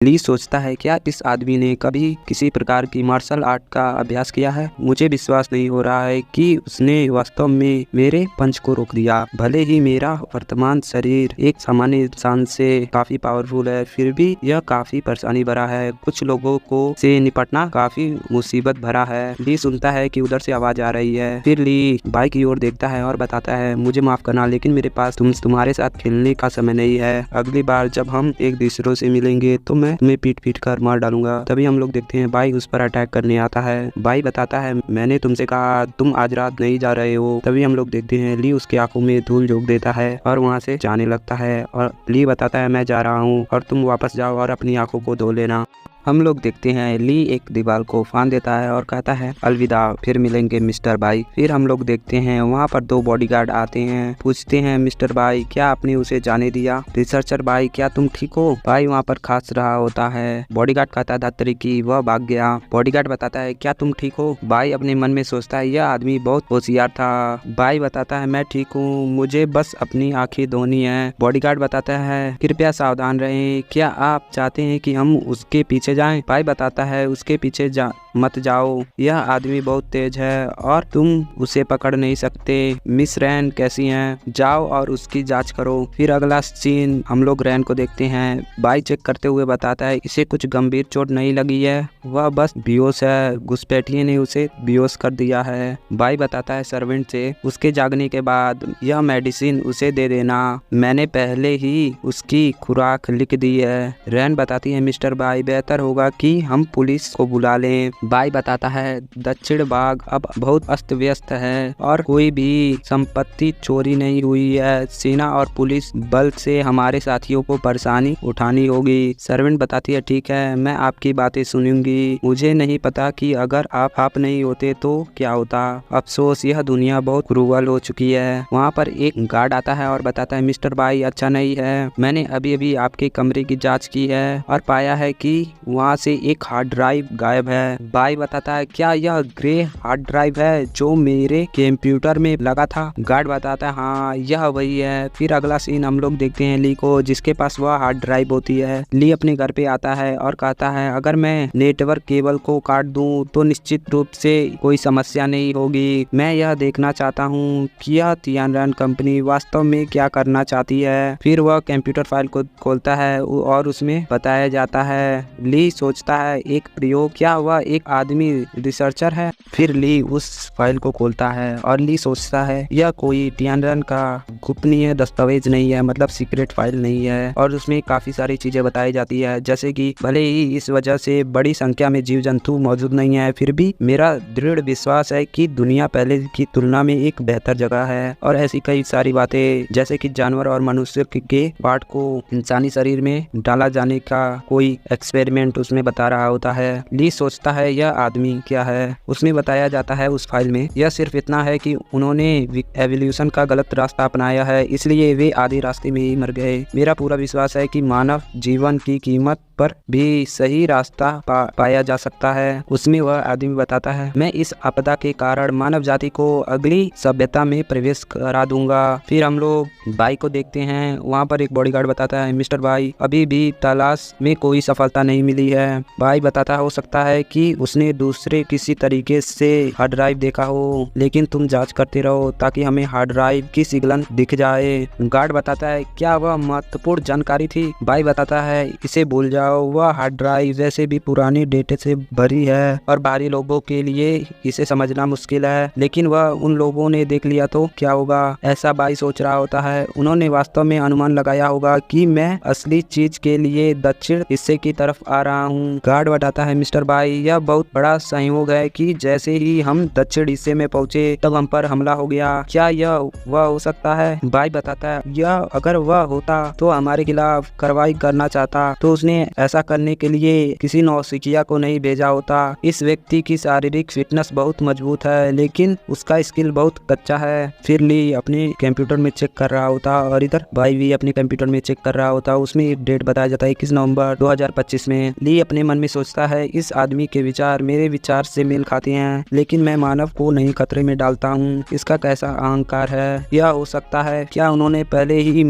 ली सोचता है क्या इस आदमी ने कभी किसी प्रकार की मार्शल आर्ट का अभ्यास किया है। मुझे विश्वास नहीं हो रहा है कि उसने वास्तव में मेरे पंच को रोक दिया। भले ही मेरा वर्तमान शरीर एक सामान्य इंसान से काफी पावरफुल है, फिर भी यह काफी परेशानी भरा है। कुछ लोगों को से निपटना काफी मुसीबत भरा है। ली सुनता है कि उधर से आवाज आ रही है। फिर ली बाइक की ओर देखता है और बताता है, मुझे माफ करना, लेकिन मेरे पास तुम्हारे साथ खेलने का समय नहीं है। अगली बार जब हम एक दूसरों से मिलेंगे तो मैं तुम्हें पीट कर मार डालूंगा। तभी हम लोग देखते हैं बाई उस पर अटैक करने आता है। बाई बताता है, मैंने तुमसे कहा तुम आज रात नहीं जा रहे हो। तभी हम लोग देखते हैं ली उसकी आंखों में धूल झोंक देता है और वहाँ से जाने लगता है। और ली बताता है, मैं जा रहा हूँ और तुम वापस जाओ और अपनी आंखों को धो लेना। हम लोग देखते हैं ली एक दीवार को फांद देता है और कहता है, अलविदा, फिर मिलेंगे मिस्टर बाई। फिर हम लोग देखते हैं वहाँ पर दो बॉडीगार्ड आते हैं। पूछते हैं, मिस्टर बाई क्या आपने उसे जाने दिया? रिसर्चर बाई, क्या तुम ठीक हो? बाई वहाँ पर खांस रहा होता है। बॉडीगार्ड कहता है, धत्तरी की, वह भाग गया। बॉडीगार्ड बताता है, क्या तुम ठीक हो? बाई अपने मन में सोचता है, यह आदमी बहुत होशियार था। बाई बताता है, मैं ठीक हूँ, मुझे बस अपनी आंखें धोनी है। बॉडीगार्ड बताता है, कृपया सावधान रहें, क्या आप चाहते हैं कि हम उसके पीछे जाएं? भाई बताता है, उसके पीछे मत जाओ, यह आदमी बहुत तेज है और तुम उसे पकड़ नहीं सकते। मिस रैन कैसी हैं? जाओ और उसकी जांच करो। फिर अगला सीन हम लोग रैन को देखते हैं। बाई चेक करते हुए बताता है, इसे कुछ गंभीर चोट नहीं लगी है, वह बस बेहोश है, घुसपैठिए ने उसे बेहोश कर दिया है। बाई बताता है सर्वेंट से, उसके जागने के बाद यह मेडिसिन उसे दे देना, मैंने पहले ही उसकी खुराक लिख दी है। रैन बताती है, मिस्टर बाई बेहतर होगा कि हम पुलिस को बुला लें। बाई बताता है, दक्षिण भाग अब बहुत अस्त व्यस्त है और कोई भी संपत्ति चोरी नहीं हुई है। सेना और पुलिस बल से हमारे साथियों को परेशानी उठानी होगी। सर्वेंट बताती है, ठीक है, मैं आपकी बातें सुनूंगी। मुझे नहीं पता कि अगर आप नहीं होते तो क्या होता। अफसोस, यह दुनिया बहुत क्रूवल हो चुकी है। वहाँ पर एक गार्ड आता है और बताता है, मिस्टर बाई अच्छा नहीं है, मैंने अभी अभी आपके कमरे की जाँच की है और पाया है कि वहाँ से एक हार्ड ड्राइव गायब है। बाई बताता है, क्या यह ग्रे हार्ड ड्राइव है जो मेरे कंप्यूटर में लगा था? गार्ड बताता है, हाँ यह वही है। फिर अगला सीन हम लोग देखते हैं ली को, जिसके पास वह हार्ड ड्राइव होती है। ली अपने घर पे आता है और कहता है, अगर मैं नेटवर्क केबल को काट दूं तो निश्चित रूप से कोई समस्या नहीं होगी। मैं यह देखना चाहता हूँ कि यह तियानरन कंपनी वास्तव में क्या करना चाहती है। फिर वह कंप्यूटर फाइल को खोलता है और उसमें बताया जाता है। ली सोचता है, एक प्रयोग, क्या वह एक आदमी रिसर्चर है? फिर ली उस फाइल को खोलता है और ली सोचता है, यह कोई तियानरन का गोपनीय दस्तावेज नहीं है, मतलब सीक्रेट फाइल नहीं है। और उसमें काफी सारी चीजें बताई जाती है, जैसे कि भले ही इस वजह से बड़ी संख्या में जीव जंतु मौजूद नहीं है, फिर भी मेरा दृढ़ विश्वास है कि दुनिया पहले की तुलना में एक बेहतर जगह है। और ऐसी कई सारी बातें, जैसे कि जानवर और मनुष्य के पार्ट को इंसानी शरीर में डाला जाने का कोई एक्सपेरिमेंट उसमें बता रहा होता है। ली सोचता है, यह आदमी क्या है? उसमें बताया जाता है उस फाइल में, यह सिर्फ इतना है कि उन्होंने एवोल्यूशन का गलत रास्ता अपनाया है, इसलिए वे आधे रास्ते में ही मर गए। मेरा पूरा विश्वास है कि मानव जीवन की कीमत पर भी सही रास्ता पाया जा सकता है। उसमें वह आदमी बताता है, मैं इस आपदा के कारण मानव जाति को अगली सभ्यता में प्रवेश करा दूंगा। फिर हम लोग बाई को देखते हैं। वहाँ पर एक बॉडीगार्ड बताता है, मिस्टर बाई अभी भी तलाश में कोई सफलता नहीं मिली है। बाई बताता है, हो सकता है कि उसने दूसरे किसी तरीके से हार्ड ड्राइव देखा हो, लेकिन तुम जांच करते रहो ताकि हमें हार्ड ड्राइव की सिग्नल दिख जाए। गार्ड बताता है, क्या वह महत्वपूर्ण जानकारी थी? बाई बताता है, इसे भूल जाओ, वह हार्ड ड्राइव वैसे भी पुरानी डेटे से भरी है और बाहरी लोगों के लिए इसे समझना मुश्किल है, लेकिन वह उन लोगों ने देख लिया तो क्या होगा? ऐसा बाई सोच रहा होता है। उन्होंने वास्तव में अनुमान लगाया होगा कि मैं असली चीज के लिए दक्षिण हिस्से की तरफ आ रहा हूँ। गार्ड बताता है, मिस्टर बाई यह बहुत बड़ा संयोग है कि जैसे ही हम दक्षिण हिस्से में पहुँचे तब हम पर हमला हो गया। क्या यह वह हो सकता है? बाई बताता है, यह अगर वह होता तो हमारे खिलाफ कार्रवाई करना चाहता, तो उसने ऐसा करने के लिए किसी नौसिखिया को नहीं भेजा होता। इस व्यक्ति की शारीरिक फिटनेस बहुत मजबूत है, लेकिन उसका स्किल बहुत कच्चा है। फिर ली अपने कंप्यूटर में चेक कर रहा होता और इधर भाई भी अपने कंप्यूटर में चेक कर रहा होता। उसमें एक डेट बताया जाता है 21 नवंबर 2025 में। ली अपने मन में सोचता है, इस आदमी के विचार मेरे विचार से मेल खाते हैं, लेकिन मैं मानव को नहीं खतरे में डालता हूँ। इसका कैसा अहंकार है? यह हो सकता है क्या उन्होंने पहले ही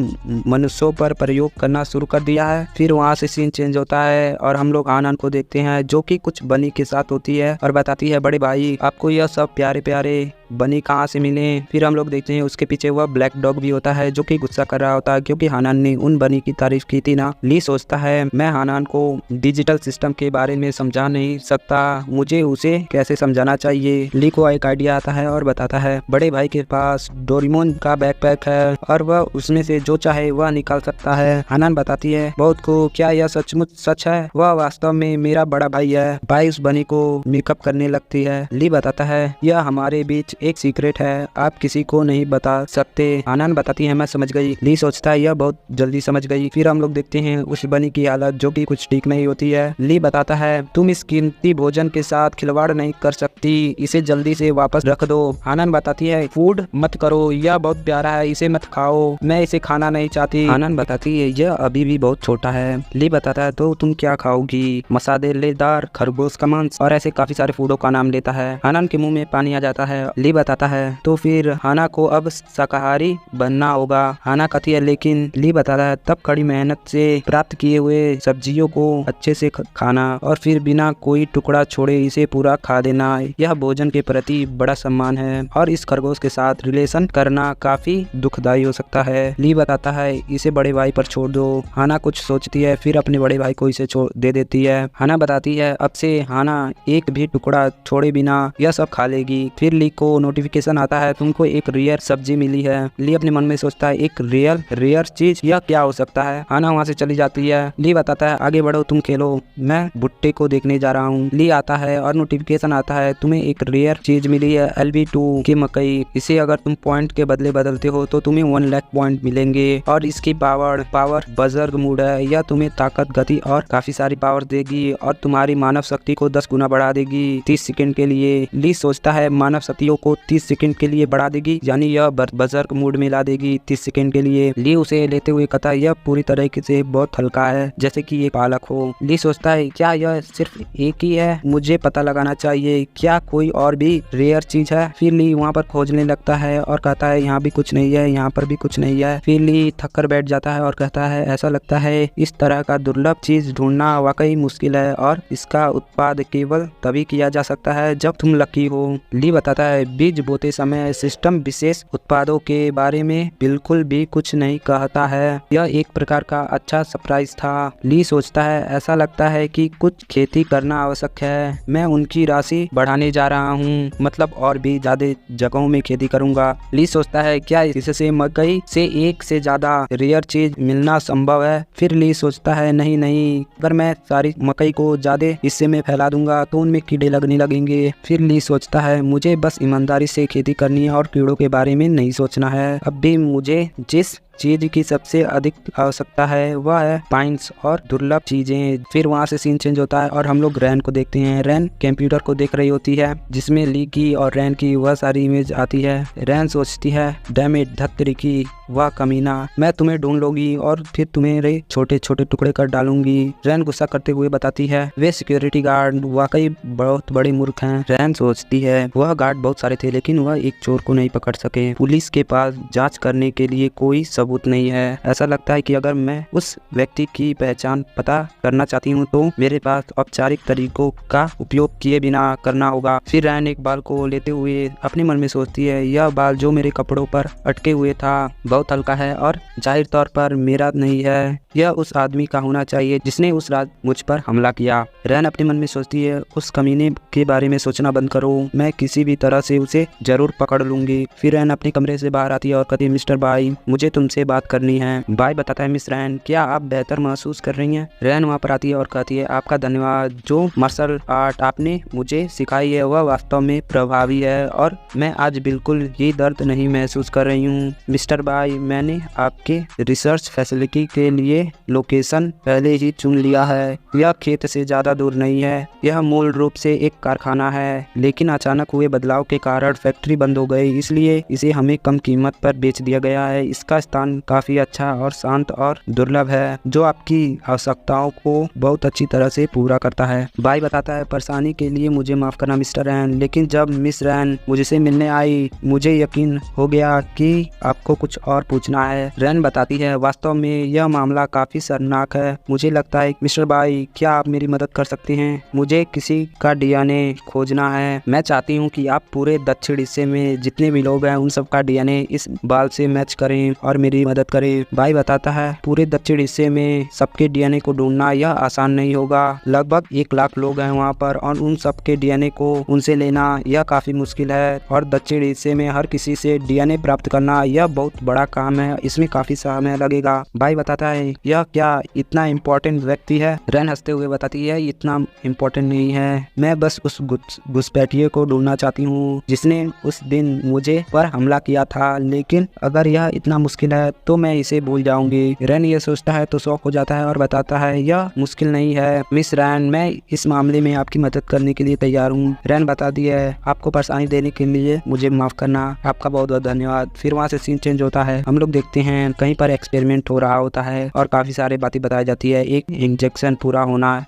मनुष्यों पर प्रयोग करना शुरू कर दिया है? फिर वहाँ से सीन चेंज होता है और हम लोग हानान को देखते हैं जो कि कुछ बनी के साथ होती है और बताती है बड़े भाई आपको यह सब प्यारे प्यारे बनी कहाँ से मिले। फिर हम लोग देखते हैं उसके पीछे वह ब्लैक डॉग भी होता है जो कि गुस्सा कर रहा होता है क्योंकि हानान ने उन बनी की तारीफ की थी ना। ली सोचता है मैं हानान को डिजिटल सिस्टम के बारे में समझा नहीं सकता, मुझे उसे कैसे समझाना चाहिए। ली को एक आइडिया आता है और बताता है बड़े भाई के पास डोरेमोन का बैकपैक है और वह उसमें से जो चाहे वह निकाल सकता है। हानान बताती है बहुत को क्या यह सचमुच सच है, वह वास्तव में मेरा बड़ा भाई है। भाई उस बनी को मेकअप करने लगती है। ली बताता है यह हमारे बीच एक सीक्रेट है, आप किसी को नहीं बता सकते। हानान बताती है मैं समझ गई। ली सोचता है यह बहुत जल्दी समझ गई। फिर हम लोग देखते हैं उस बनी की हालत जो कि कुछ ठीक नहीं होती है। ली बताता है तुम इस कीमती भोजन के साथ खिलवाड़ नहीं कर सकती, इसे जल्दी से वापस रख दो। हानान बताती है फूड मत करो, यह बहुत प्यारा है, इसे मत खाओ, मैं इसे खाना नहीं चाहती। हानान बताती है यह अभी भी बहुत छोटा है। ली बताता है तो तुम क्या खाओगी? मसालेदार खरगोश का मांस और ऐसे काफी सारे फूडों का नाम लेता है। हानान के मुंह में पानी आ जाता है। ली बताता है तो फिर हाना को अब शाकाहारी बनना होगा। हाना कहती है लेकिन ली बताता है तब कड़ी मेहनत से प्राप्त किए हुए सब्जियों को अच्छे से खाना और फिर बिना कोई टुकड़ा छोड़े इसे पूरा खा देना, यह भोजन के प्रति बड़ा सम्मान है और इस खरगोश के साथ रिलेशन करना काफी दुखदायी हो सकता है। ली बताता है इसे बड़े भाई पर छोड़ दो। हाना कुछ सोचती है फिर अपने बड़े भाई को इसे दे देती है। हाना बताती है अब से हाना एक भी टुकड़ा छोड़े बिना यह सब खा लेगी। फिर ली को नोटिफिकेशन आता है तुमको एक रेयर सब्जी मिली है। ली अपने मन में सोचता है एक रेयर चीज, यह क्या हो सकता है? हाना वहाँ से चली जाती है। ली बताता है आगे बढ़ो तुम खेलो, मैं भुट्टे को देखने जा रहा हूँ। ली आता है और नोटिफिकेशन आता है तुम्हें एक रेयर चीज मिली है LV2 की मकई, इसे अगर तुम पॉइंट के बदले बदलते हो तो तुम्हें 1 लाख पॉइंट मिलेंगे और इसकी पावर बजर्ग मूड है, यह तुम्हें ताकत गति और काफी सारी पावर देगी और तुम्हारी मानव शक्ति को 10 गुना बढ़ा देगी 30 सेकंड के लिए। ली सोचता है मानव शक्तियों को 30 सेकंड के लिए बढ़ा देगी यानी यह बजर्ग मूड में ला देगी 30 सेकंड के लिए। ली उसे लेते हुए कहता है यह पूरी तरीके से बहुत हल्का है जैसे कि ये पालक हो। ली सोचता है क्या यह सिर्फ एक ही है, मुझे पता लगाना चाहिए, क्या कोई और भी रेयर चीज है? फिर ली वहाँ पर खोजने लगता है और कहता है यहाँ भी कुछ नहीं है, यहाँ पर भी कुछ नहीं है। फिर ली थक कर बैठ जाता है और कहता है ऐसा लगता है इस तरह का दुर्लभ चीज ढूंढना वाकई मुश्किल है और इसका उत्पाद केवल तभी किया जा सकता है जब तुम लकी हो। ली बताता है बीज बोते समय सिस्टम विशेष उत्पादों के बारे में बिल्कुल भी कुछ नहीं कहता है, यह एक प्रकार का अच्छा सरप्राइज था। ली सोचता है ऐसा लगता है कि कुछ खेती करना आवश्यक है, मैं उनकी राशि बढ़ाने जा रहा हूँ, मतलब और भी ज्यादा जगहों में खेती करूँगा। ली सोचता है क्या इससे मकई से एक से ज्यादा रेयर चीज मिलना संभव है? फिर ली सोचता है नहीं, अगर मैं सारी मकई को ज्यादा हिस्से में फैला दूंगा तो उनमें कीड़े लगने लगेंगे। फिर ली सोचता है मुझे बस ईमानदारी से खेती करनी है और कीड़ों के बारे में नहीं सोचना है। अब भी मुझे जिस चीज की सबसे अधिक आवश्यकता है वह है पाइंस और दुर्लभ चीजें। फिर वहाँ से सीन चेंज होता है और हम लोग रैन को देखते हैं। रैन कंप्यूटर को देख रही होती है जिसमें ली की और रैन की वह सारी इमेज आती है। रैन सोचती है डैम इट धत्तरी की वह कमीना, मैं तुम्हें ढूंढ लूंगी और फिर तुम्हें छोटे छोटे टुकड़े कर डालूंगी। रैन गुस्सा करते हुए बताती है वे सिक्योरिटी गार्ड वाकई बहुत बड़े मूर्ख हैं। रैन सोचती है वह गार्ड बहुत सारे थे लेकिन वह एक चोर को नहीं पकड़ सके। पुलिस के पास जांच करने के लिए कोई सबूत नहीं है। ऐसा लगता है कि अगर मैं उस व्यक्ति की पहचान पता करना चाहती हूँ तो मेरे पास औपचारिक तरीकों का उपयोग किए बिना करना होगा। फिर रैन एक बाल को लेते हुए अपने मन में सोचती है यह बाल जो मेरे कपड़ों पर अटके हुए था बहुत हल्का है और जाहिर तौर पर मेरा नहीं है, यह उस आदमी का होना चाहिए जिसने उस रात मुझ पर हमला किया। रैन अपने मन में सोचती है उस कमीने के बारे में सोचना बंद करो, मैं किसी भी तरह से उसे जरूर पकड़ लूंगी। फिर रैन अपने कमरे से बाहर आती है और कहती है मिस्टर बाई मुझे तुमसे बात करनी है। बाई बताता है मिस रैन क्या आप बेहतर महसूस कर रही हैं? रैन वहाँ पर आती है और कहती है आपका धन्यवाद, जो मार्शल आर्ट आपने मुझे सिखाई है वह वास्तव में प्रभावी है और मैं आज बिल्कुल ये दर्द नहीं महसूस कर रही हूँ। मिस्टर बाई मैंने आपके रिसर्च फैसिलिटी के लिए लोकेशन पहले ही चुन लिया है, यह खेत से ज्यादा दूर नहीं है, यह मूल रूप से एक कारखाना है लेकिन अचानक हुए बदलाव के कारण फैक्ट्री बंद हो गई इसलिए इसे हमें कम कीमत पर बेच दिया गया है। इसका स्थान इंसान काफी अच्छा और शांत और दुर्लभ है, जो आपकी आवश्यकताओं को बहुत अच्छी तरह से पूरा करता है। भाई बताता है, परेशानी के लिए मुझे माफ करना मिस्टर रैन, लेकिन जब मिस रैन मुझसे मिलने आई मुझे यकीन हो गया कि आपको कुछ और पूछना है। रैन बताती है, वास्तव में यह मामला काफी शर्मनाक है। मुझे लगता है मिस्टर भाई, क्या आप मेरी मदद कर सकते हैं? मुझे किसी का डीएनए खोजना है। मैं चाहती हूँ कि आप पूरे दक्षिण हिस्से में जितने भी लोग हैं उन सब का डीएनए इस बाल से मैच करें और मेरी मदद करें। भाई बताता है, पूरे दक्षिण हिस्से में सबके डीएनए को ढूंढना यह आसान नहीं होगा। लगभग 1 लाख लोग हैं वहाँ पर और उन सब के डीएनए को उनसे लेना यह काफी मुश्किल है और दक्षिण हिस्से में हर किसी से डीएनए प्राप्त करना यह बहुत बड़ा काम है। इसमें काफी समय लगेगा। भाई बताता है, यह क्या इतना इम्पोर्टेंट व्यक्ति है? रैन हंसते हुए बताती है, इतना इम्पोर्टेंट नहीं है। मैं बस उस घुसपैठिए को ढूंढना चाहती हूँ जिसने उस दिन मुझे पर हमला किया था, लेकिन अगर यह इतना मुश्किल है तो मैं इसे भूल जाऊंगी। रैन ये सोचता है तो शौक हो जाता है और बताता है, यह मुश्किल नहीं है मिस रैन, मैं इस मामले में आपकी मदद करने के लिए तैयार हूँ। रैन बताती है, आपको परेशानी देने के लिए मुझे माफ करना, आपका बहुत बहुत धन्यवाद। फिर वहाँ से सीन चेंज होता है। हम लोग देखते हैं कहीं पर एक्सपेरिमेंट हो रहा होता है और काफी सारे बातें बताई जाती है। एक इंजेक्शन पूरा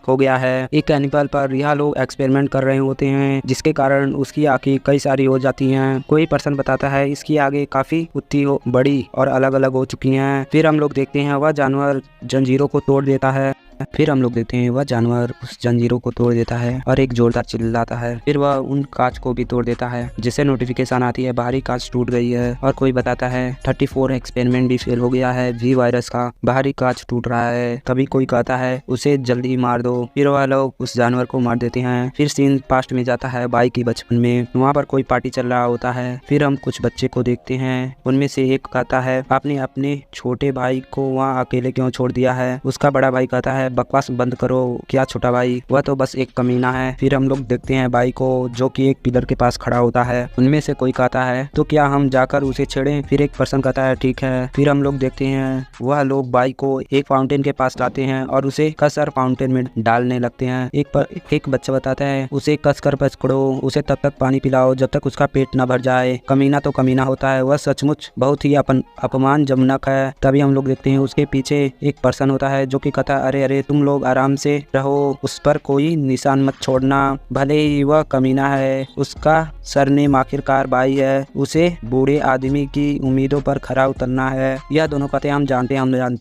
हो गया है एक एनिमल पर। यह लोग एक्सपेरिमेंट कर रहे होते हैं जिसके कारण उसकी आंखें कई सारी हो जाती हैं। कोई पर्सन बताता है इसकी आगे काफी उतनी बड़ी और अलग अलग हो चुकी हैं। फिर हम लोग देखते हैं वह जानवर जंजीरों को तोड़ देता है। फिर हम लोग देखते हैं वह जानवर उस जंजीरों को तोड़ देता है और एक जोरदार चिल्लाता है। फिर वह उन कांच को भी तोड़ देता है जिससे नोटिफिकेशन आती है, बाहरी कांच टूट गई है। और कोई बताता है 34 एक्सपेरिमेंट भी फेल हो गया है वी वायरस का, बाहरी कांच टूट रहा है। कभी कोई कहता है उसे जल्दी मार दो। फिर वह लोग उस जानवर को मार देते हैं। फिर सीन पास्ट में जाता है बाई की बचपन में। वहाँ पर कोई पार्टी चल रहा होता है। फिर हम कुछ बच्चे को देखते हैं। उनमें से एक कहता है, आपने अपने छोटे भाई को वहाँ अकेले क्यों छोड़ दिया है? उसका बड़ा भाई कहता है, बकवास बंद करो, क्या छोटा भाई, वह तो बस एक कमीना है। फिर हम लोग देखते हैं भाई को जो कि एक पिलर के पास खड़ा होता है। उनमें से कोई कहता है, तो क्या हम जाकर उसे छेड़ें? फिर एक पर्सन कहता है, ठीक है। फिर हम लोग देखते हैं वह लोग भाई को एक फाउंटेन के पास लाते हैं और उसे कसकर फाउंटेन में डालने लगते हैं। एक बच्चा बताता है, उसे कसकर पकड़ो, उसे तब तक पानी पिलाओ जब तक उसका पेट न भर जाए। कमीना तो कमीना होता है, वह सचमुच बहुत ही अपमानजनक है। तभी हम लोग देखते हैं उसके पीछे एक पर्सन होता है जो कि कहता है, अरे अरे तुम लोग आराम से रहो, उस पर कोई निशान मत छोड़ना, भले ही वह कमीना है, उसका सरनेम आखिरकार भाई है, उसे बूढ़े आदमी की उम्मीदों पर खरा उतरना है। यह दोनों कहते हैं, हम जानते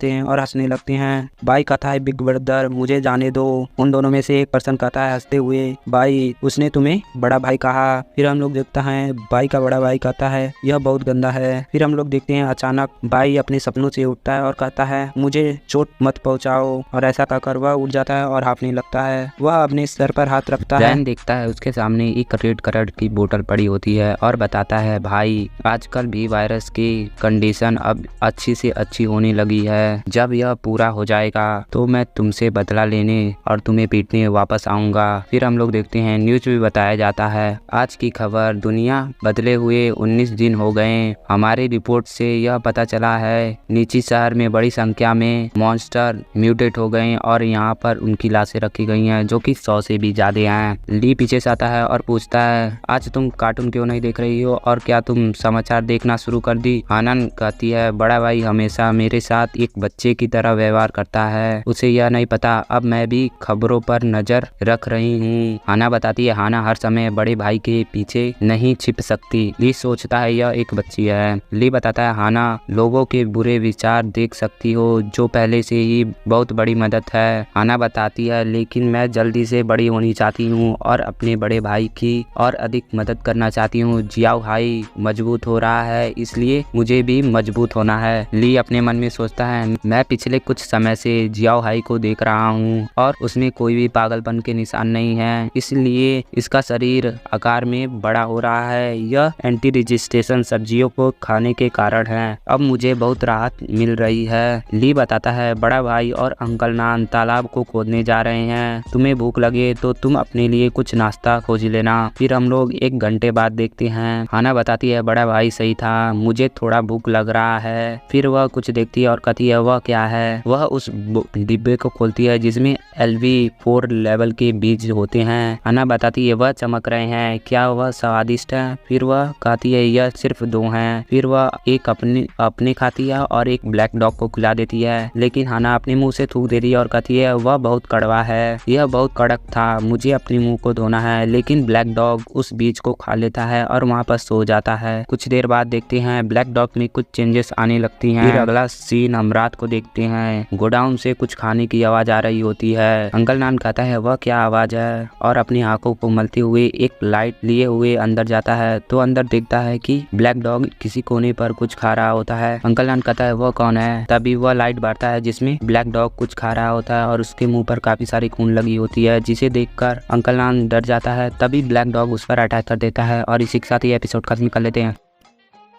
हैं और हंसने लगते हैं। भाई कहता है, बिग ब्रदर मुझे जाने दो। उन दोनों में से एक पर्सन कहता है हंसते हुए, भाई उसने तुम्हें बड़ा भाई कहा। फिर हम लोग देखता है भाई का बड़ा भाई कहता है, यह बहुत गंदा है। फिर हम लोग देखते हैं अचानक भाई अपने सपनों से उठता है और कहता है, मुझे चोट मत पहुंचाओ, और ऐसा कहकर वह उठ जाता है और हांफने लगता है। वह अपने सर पर हाथ रखता है। रैन देखता है उसके सामने एक रेड कलर की बोतल पड़ी होती है और बताता है, भाई आजकल भी वायरस की कंडीशन अब अच्छी से अच्छी होने लगी है। जब यह पूरा हो जाएगा तो मैं तुमसे बदला लेने और तुम्हें पीटने वापस आऊंगा। फिर हम लोग देखते हैं न्यूज भी बताया जाता है, आज की खबर, दुनिया बदले हुए 19 दिन हो गए। हमारी रिपोर्ट से यह पता चला है नीची शहर में बड़ी संख्या में मॉन्स्टर म्यूटेट हो गए और यहाँ पर उनकी लाशें रखी गई हैं जो कि 100 से भी ज्यादा हैं। ली पीछे से आता है और पूछता है, आज तुम कार्टून क्यों नहीं देख रही हो और क्या तुम समाचार देखना शुरू कर दी? हानन कहती है, बड़ा भाई हमेशा मेरे साथ एक बच्चे की तरह व्यवहार करता है, उसे यह नहीं पता अब मैं भी खबरों पर नजर रख रही हूँ। हाना बताती है, हाना हर समय बड़े भाई के पीछे नहीं छिप सकती। ली सोचता है यह एक बच्ची है। ली बताता है, हाना लोगों के बुरे विचार देख सकती हो जो पहले से ही बहुत बड़ी मदद है। हाना बताती है, लेकिन मैं जल्दी से बड़ी होनी चाहती हूँ और अपने बड़े भाई की और अधिक मदद करना चाहती हूँ। जियाओ हाई मजबूत हो रहा है इसलिए मुझे भी मजबूत होना है। ली अपने मन में सोचता है, मैं पिछले कुछ समय से जियाओ हाई को देख रहा हूँ और उसमें कोई भी पागलपन के निशान नहीं है, इसलिए इसका शरीर आकार में बड़ा हो रहा है। यह एंटी रजिस्ट्रेशन सब्जियों को खाने के कारण है। अब मुझे बहुत राहत मिल रही है। ली बताता है, बड़ा भाई और अंकल ना नान तालाब को खोदने जा रहे हैं, तुम्हें भूख लगे तो तुम अपने लिए कुछ नाश्ता खोज लेना। फिर हम लोग 1 घंटे बाद देखते हैं। हाना बताती है बड़ा भाई सही था, मुझे थोड़ा भूख लग रहा है। फिर वह कुछ देखती है और कहती है वह क्या है। वह उस डिब्बे को खोलती है जिसमें LV4 लेवल के बीज होते हैं। हाना बताती है वह चमक रहे हैं, क्या वह स्वादिष्ट है। फिर वह कहती है यह सिर्फ 2 हैं। फिर वह एक अपने खाती है और एक ब्लैक डॉग को खिला देती है, लेकिन हाना अपने मुंह से थूक देती है और कहती है वह बहुत कड़वा है, यह बहुत कड़क था, मुझे अपने मुंह को धोना है। लेकिन ब्लैक डॉग उस बीज को खा लेता है और वहाँ पर सो जाता है। कुछ देर बाद देखते हैं ब्लैक डॉग में कुछ चेंजेस आने लगती हैं। फिर अगला सीन हम रात को देखते हैं। गोडाउन से कुछ खाने की आवाज आ रही होती है। अंकल नान कहता है वह क्या आवाज है और अपनी आंखों को मलते हुए एक लाइट लिए हुए अंदर जाता है, तो अंदर देखता है कि ब्लैक डॉग किसी कोने पर कुछ खा रहा होता है। अंकल नान कहता है वह कौन है। तभी वह लाइट बढ़ता है जिसमें ब्लैक डॉग कुछ खा रहा होता है और उसके मुंह पर काफी सारी खून लगी होती है, जिसे देखकर अंकल नान डर जाता है। तभी ब्लैक डॉग उस पर अटैक कर देता है और इसी के साथ ही एपिसोड खत्म कर लेते हैं।